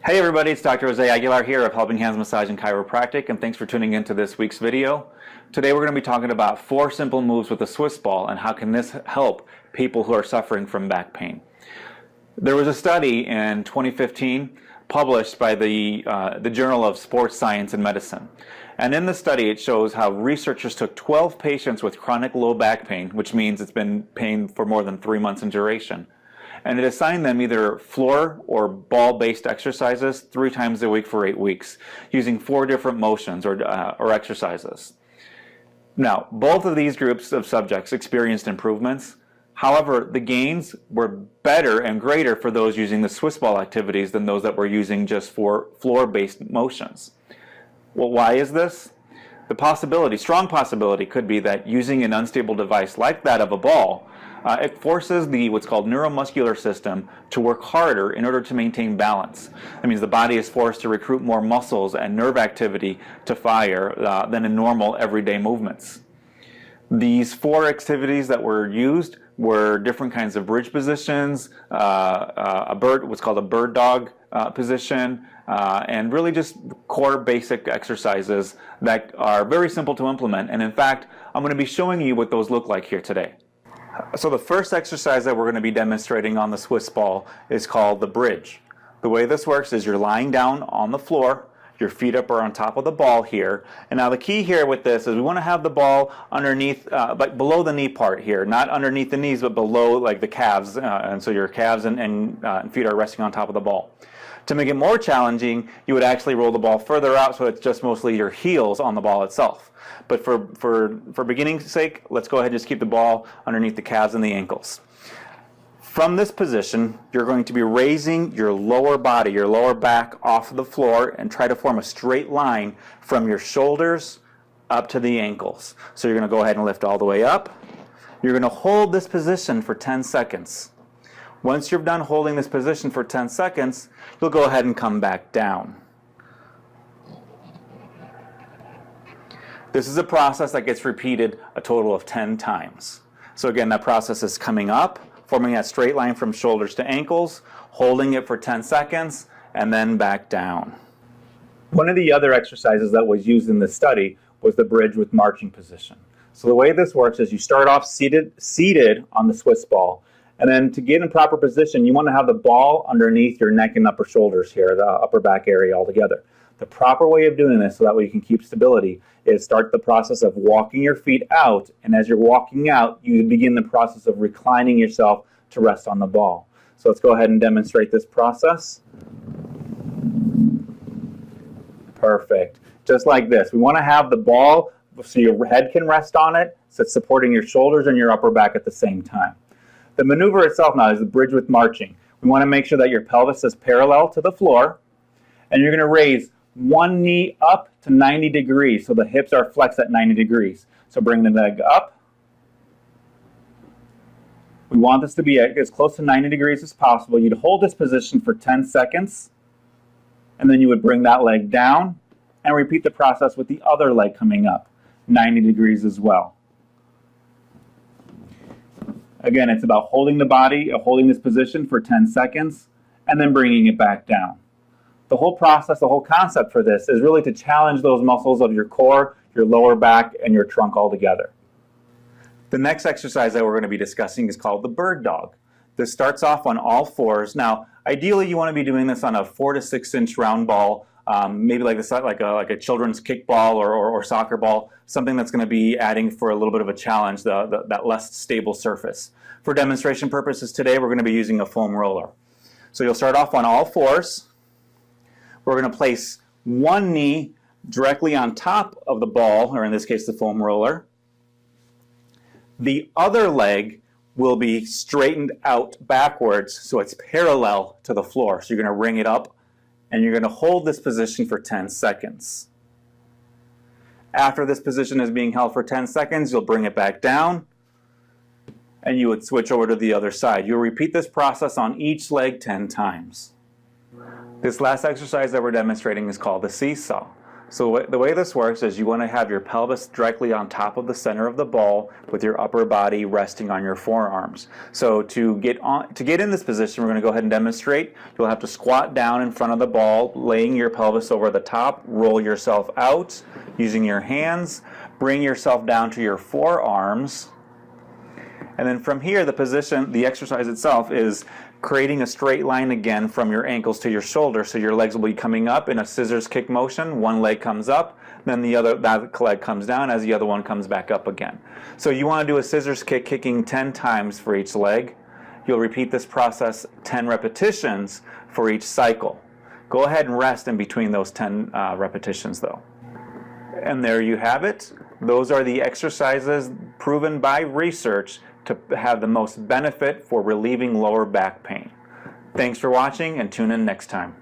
Hey everybody, it's Dr. Jose Aguilar here of Helping Hands Massage and Chiropractic, and thanks for tuning into this week's video. Today we're going to be talking about 4 simple moves with a Swiss ball and how can this help people who are suffering from back pain. There was a study in 2015 published by the Journal of Sports Science and Medicine. And in the study it shows how researchers took 12 patients with chronic low back pain, which means it's been pain for more than 3 months in duration. And it assigned them either floor or ball-based exercises 3 times a week for 8 weeks, using 4 different motions or exercises. Now, both of these groups of subjects experienced improvements. However, the gains were better and greater for those using the Swiss ball activities than those that were using just for floor-based motions. Well, why is this? The strong possibility could be that using an unstable device like that of a ball, it forces what's called neuromuscular system to work harder in order to maintain balance. That means the body is forced to recruit more muscles and nerve activity to fire than in normal everyday movements. These 4 activities that were used were different kinds of bridge positions, what's called a bird dog position, and really just core basic exercises that are very simple to implement. And in fact, I'm going to be showing you what those look like here today. So the first exercise that we're going to be demonstrating on the Swiss ball is called the bridge. The way this works is you're lying down on the floor, your feet up are on top of the ball here, and now the key here with this is we want to have the ball underneath, like below the knee part here, not underneath the knees but below like the calves, and so your calves and feet are resting on top of the ball. To make it more challenging, you would actually roll the ball further out so it's just mostly your heels on the ball itself. But for beginning's sake, let's go ahead and just keep the ball underneath the calves and the ankles. From this position, you're going to be raising your lower body, your lower back off of the floor and try to form a straight line from your shoulders up to the ankles. So you're going to go ahead and lift all the way up. You're going to hold this position for 10 seconds. Once you're done holding this position for 10 seconds, you'll go ahead and come back down. This is a process that gets repeated a total of 10 times. So again, that process is coming up, forming that straight line from shoulders to ankles, holding it for 10 seconds, and then back down. One of the other exercises that was used in this study was the bridge with marching position. So the way this works is you start off seated on the Swiss ball, and then to get in proper position, you want to have the ball underneath your neck and upper shoulders here, the upper back area altogether. The proper way of doing this so that way you can keep stability is start the process of walking your feet out, and as you're walking out, you begin the process of reclining yourself to rest on the ball. So let's go ahead and demonstrate this process. Perfect. Just like this. We want to have the ball so your head can rest on it, so it's supporting your shoulders and your upper back at the same time. The maneuver itself now is the bridge with marching. We want to make sure that your pelvis is parallel to the floor, and you're going to raise one knee up to 90 degrees, so the hips are flexed at 90 degrees. So bring the leg up. We want this to be as close to 90 degrees as possible. You'd hold this position for 10 seconds, and then you would bring that leg down and repeat the process with the other leg coming up, 90 degrees as well. Again, it's about holding the body, holding this position for 10 seconds, and then bringing it back down. The whole process, the whole concept for this is really to challenge those muscles of your core, your lower back, and your trunk all together. The next exercise that we're going to be discussing is called the bird dog. This starts off on all fours. Now, ideally, you want to be doing this on a 4 to 6 inch round ball, maybe like a children's kickball or soccer ball, something that's going to be adding for a little bit of a challenge, that less stable surface. For demonstration purposes today, we're going to be using a foam roller. So you'll start off on all fours. We're going to place one knee directly on top of the ball, or in this case the foam roller. The other leg will be straightened out backwards so it's parallel to the floor. So you're going to ring it up and you're going to hold this position for 10 seconds. After this position is being held for 10 seconds, you'll bring it back down and you would switch over to the other side. You'll repeat this process on each leg 10 times. This last exercise that we're demonstrating is called the seesaw. So the way this works is you want to have your pelvis directly on top of the center of the ball with your upper body resting on your forearms. So to get in this position, we're going to go ahead and demonstrate. You'll have to squat down in front of the ball, laying your pelvis over the top, roll yourself out using your hands, bring yourself down to your forearms. And then from here, the exercise itself is creating a straight line again from your ankles to your shoulders. So your legs will be coming up in a scissors kick motion. One leg comes up, then that leg comes down as the other one comes back up again. So you want to do a scissors kick, kicking 10 times for each leg. You'll repeat this process 10 repetitions for each cycle. Go ahead and rest in between those 10 repetitions though. And there you have it. Those are the exercises proven by research to have the most benefit for relieving lower back pain. Thanks for watching, and tune in next time.